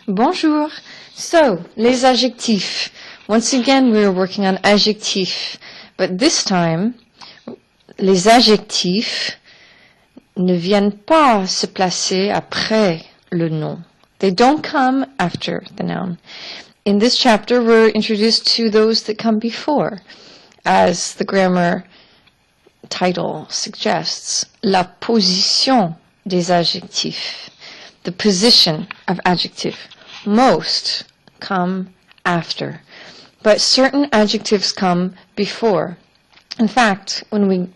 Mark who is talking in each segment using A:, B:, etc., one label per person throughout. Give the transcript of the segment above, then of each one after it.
A: Bonjour. So, les adjectifs. Once again, we are working on adjectifs. But this time, les adjectifs ne viennent pas se placer après le nom. They don't come after the noun. In this chapter, we're introduced to those that come before, as the grammar title suggests, la position des adjectifs, the position of adjective. Most come after, but certain adjectives come before. In fact, when we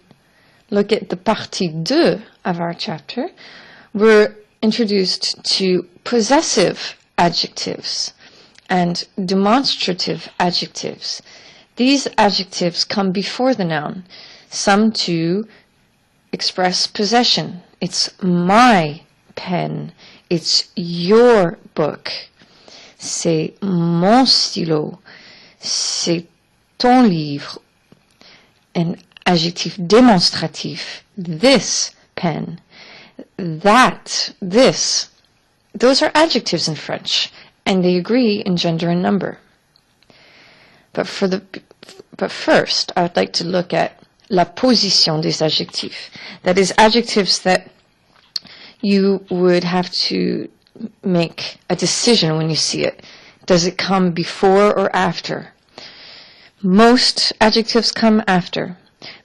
A: look at the partie 2 of our chapter, we're introduced to possessive adjectives and demonstrative adjectives. These adjectives come before the noun, some to express possession. It's my pen. It's your book. C'est mon stylo. C'est ton livre. An adjectif démonstratif. This pen. That. This. Those are adjectives in French, and they agree in gender and number. But first, I would like to look at la position des adjectifs. That is, adjectives that you would have to make a decision when you see it. Does it come before or after? Most adjectives come after.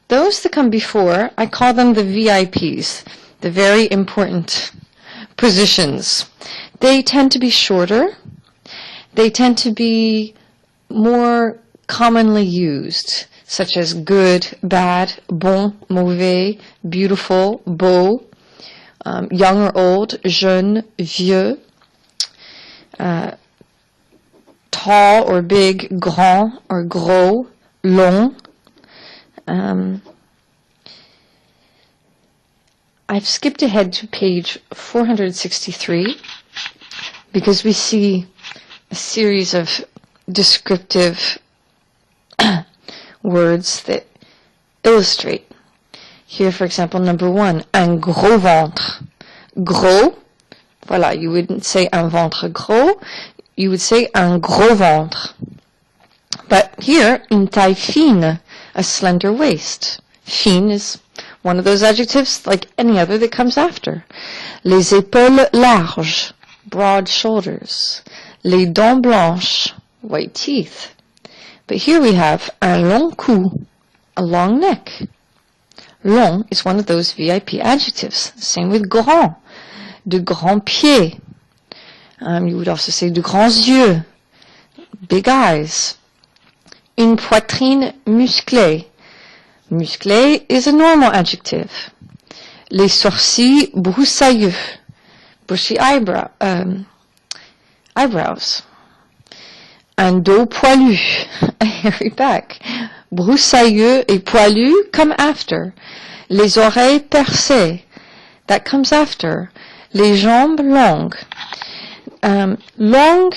A: Those that come before, I call them the VIPs, the very important positions. They tend to be shorter. They tend to be more commonly used, such as good, bad, bon, mauvais, beautiful, beau, young or old, jeune, vieux, tall or big, grand or gros, long. I've skipped ahead to page 463 because we see a series of descriptive words that illustrate. Here, for example, number 1, un gros ventre. Gros, voilà, you wouldn't say un ventre gros, you would say un gros ventre. But here, une taille fine, a slender waist. Fine is one of those adjectives, like any other, that comes after. Les épaules larges, broad shoulders. Les dents blanches, white teeth. But here we have un long cou, a long neck. Long is one of those VIP adjectives. Same with grand, de grands pieds. You would also say de grands yeux, big eyes. Une poitrine musclée. Musclé is a normal adjective. Les sourcils broussailleux, bushy eyebrows. Un dos poilu, a hairy back. Broussailleux et poilu come after. Les oreilles percées, that comes after. Les jambes longues. Long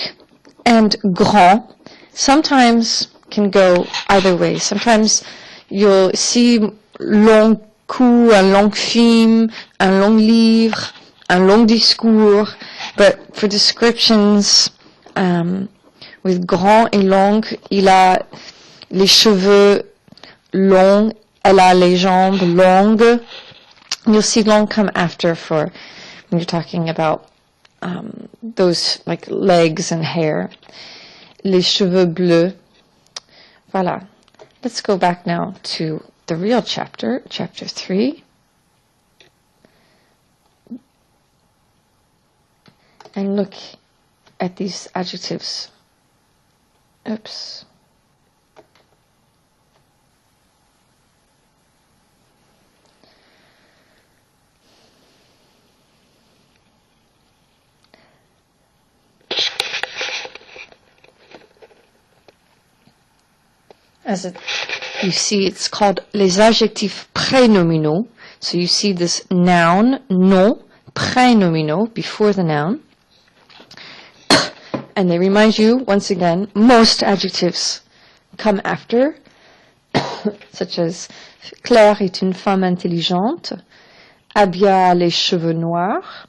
A: and grand sometimes can go either way. Sometimes you'll see long cou, un long film, un long livre, un long discours, but for descriptions with grand et long, il a les cheveux longs, elle a les jambes longues. You'll see long come after for when you're talking about those like legs and hair. Les cheveux bleus. Voilà. Let's go back now to the real chapter, chapter 3. And look at these adjectives. Oops. You see, it's called les adjectifs prénominaux. So you see this noun, nom, prénominaux, before the noun. And they remind you, once again, most adjectives come after, such as Claire est une femme intelligente, Abia a les cheveux noirs,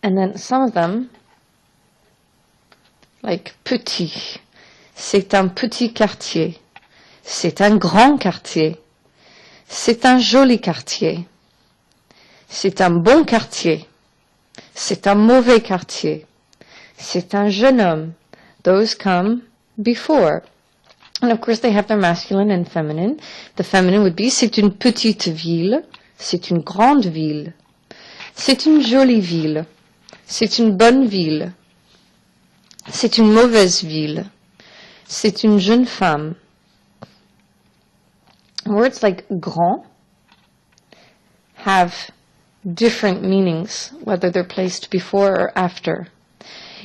A: And then some of them, like petit. C'est un petit quartier. C'est un grand quartier. C'est un joli quartier. C'est un bon quartier. C'est un mauvais quartier. C'est un jeune homme. Those come before. And of course they have their masculine and feminine. The feminine would be c'est une petite ville. C'est une grande ville. C'est une jolie ville. C'est une bonne ville. C'est une mauvaise ville. C'est une jeune femme. Words like grand have different meanings, whether they're placed before or after.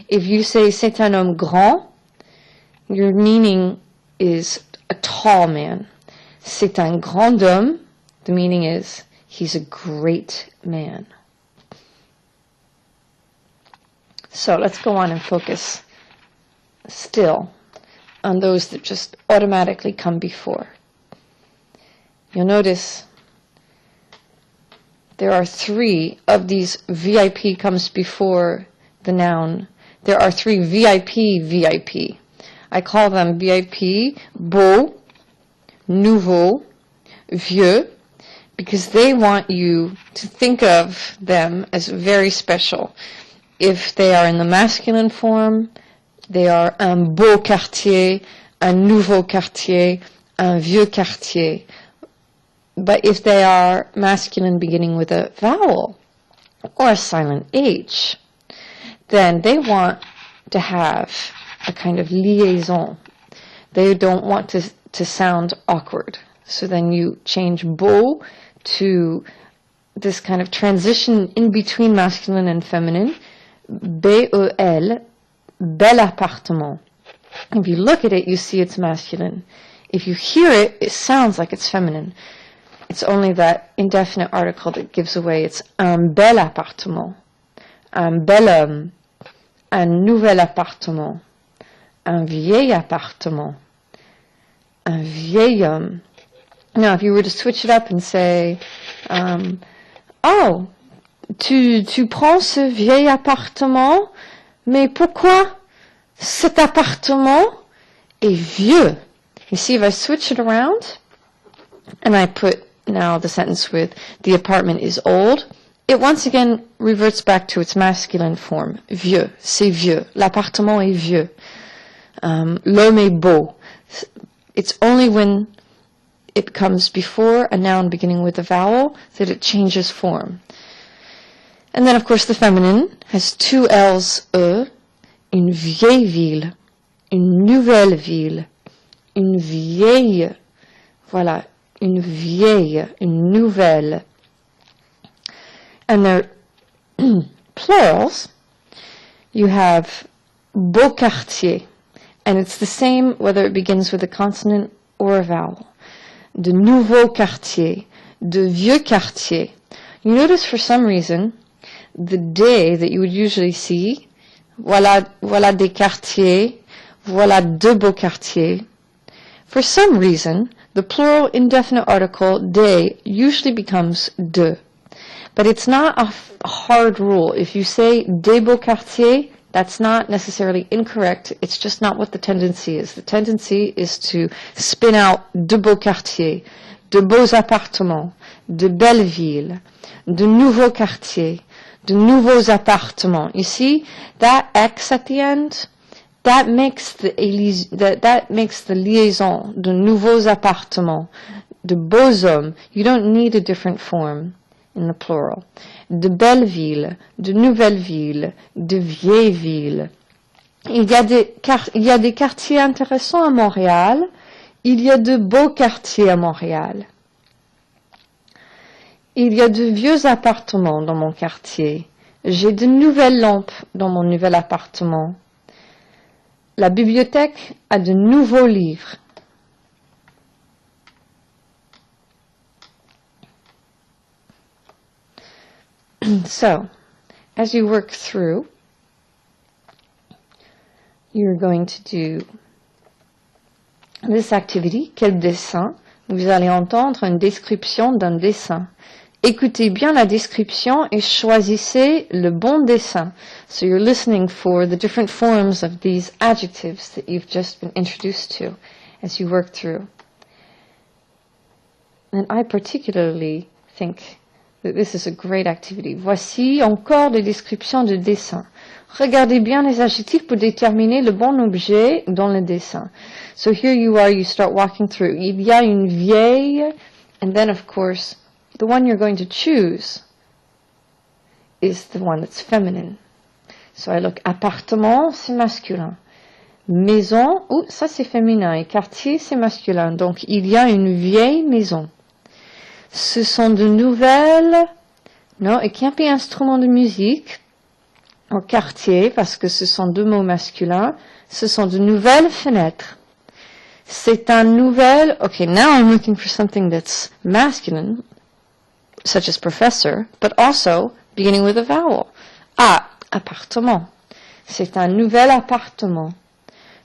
A: If you say c'est un homme grand, your meaning is a tall man. C'est un grand homme, the meaning is he's a great man. So let's go on and focus still on those that just automatically come before. You'll notice there are 3 of these VIP comes before the noun. There are 3 VIP. I call them VIP, beau, nouveau, vieux, because they want you to think of them as very special. If they are in the masculine form, they are un beau quartier, un nouveau quartier, un vieux quartier. But if they are masculine beginning with a vowel or a silent H, then they want to have a kind of liaison. They don't want to sound awkward. So then you change beau to this kind of transition in between masculine and feminine. B-E-L, bel appartement. If you look at it, you see it's masculine. If you hear it, it sounds like it's feminine. It's only that indefinite article that gives away. It's un bel appartement, un bel homme, un nouvel appartement, un vieil appartement, un vieil homme. Now, if you were to switch it up and say, oh, tu prends ce vieil appartement, mais pourquoi cet appartement est vieux? You see, if I switch it around, and I put now the sentence with the apartment is old, it once again reverts back to its masculine form. Vieux, c'est vieux. L'appartement est vieux. L'homme est beau. It's only when it comes before a noun beginning with a vowel that it changes form. And then, of course, the feminine has 2 L's, E, une vieille ville, une nouvelle ville, une vieille, voilà, une vieille, une nouvelle. And they're plurals. You have beau quartier, and it's the same whether it begins with a consonant or a vowel. De nouveau quartier, de vieux quartier. You notice for some reason, the day that you would usually see, voilà des quartiers, voilà de beaux quartiers. For some reason, the plural indefinite article des usually becomes de. But it's not a hard rule. If you say des beaux quartiers, that's not necessarily incorrect. It's just not what the tendency is. The tendency is to spin out de beaux quartiers, de beaux appartements, de belles villes, de nouveaux quartiers, de nouveaux appartements. You see, that X at the end, that makes the liaison, de nouveaux appartements, de beaux hommes. You don't need a different form in the plural. De belles villes, de nouvelles villes, de vieilles villes. Il y a des quartiers intéressants à Montréal. Il y a de beaux quartiers à Montréal. Il y a de vieux appartements dans mon quartier. J'ai de nouvelles lampes dans mon nouvel appartement. La bibliothèque a de nouveaux livres. So, as you work through, you're going to do this activity. Quel dessin? Vous allez entendre une description d'un dessin. Écoutez bien la description et choisissez le bon dessin. So you're listening for the different forms of these adjectives that you've just been introduced to as you work through. And I particularly think that this is a great activity. Voici encore des descriptions de dessins. Regardez bien les adjectifs pour déterminer le bon objet dans le dessin. So here you are, you start walking through. Il y a une vieille, and then of course, the one you're going to choose is the one that's feminine. So I look, appartement, c'est masculin. Maison, ça c'est féminin. Et quartier, c'est masculin. Donc il y a une vieille maison. Ce sont de nouvelles, non, it can't be instrument de musique, au quartier, parce que ce sont deux mots masculins. Ce sont de nouvelles fenêtres. C'est un nouvel, okay, now I'm looking for something that's masculine, such as professor, but also beginning with a vowel. Ah, appartement. C'est un nouvel appartement.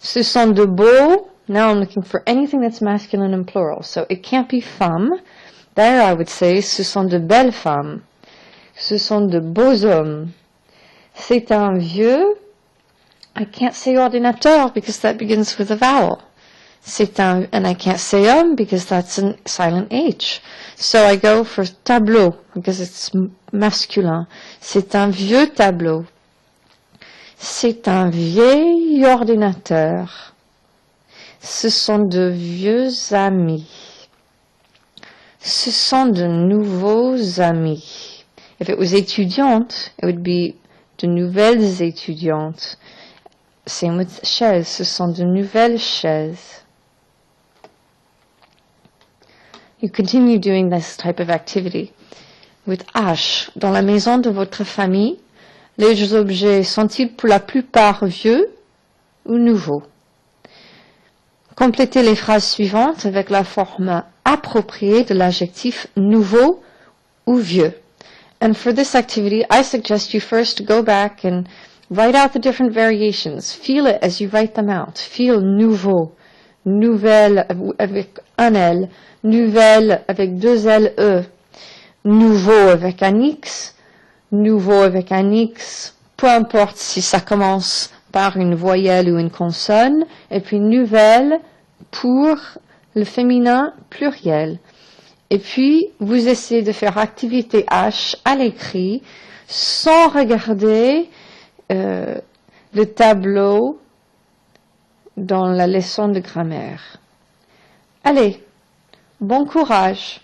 A: Ce sont de beaux, now I'm looking for anything that's masculine and plural. So it can't be femme. There I would say, ce sont de belles femmes. Ce sont de beaux hommes. C'est un vieux, I can't say ordinateur because that begins with a vowel. C'est un, and I can't say homme because that's a silent H. So I go for tableau because it's masculin. C'est un vieux tableau. C'est un vieil ordinateur. Ce sont de vieux amis. Ce sont de nouveaux amis. If it was étudiante, it would be de nouvelles étudiantes. Same with chaises. Ce sont de nouvelles chaises. You continue doing this type of activity. With H, dans la maison de votre famille, les objets sont-ils pour la plupart vieux ou nouveaux? Complétez les phrases suivantes avec la forme appropriée de l'adjectif nouveau ou vieux. And for this activity, I suggest you first go back and write out the different variations. Feel it as you write them out. Feel nouveau, nouvelle avec un L, nouvelle avec deux L, E, nouveau avec un X, nouveau avec un X, peu importe si ça commence par une voyelle ou une consonne, et puis nouvelle pour le féminin pluriel. Et puis, vous essayez de faire activité H à l'écrit sans regarder le tableau dans la leçon de grammaire. Allez, bon courage!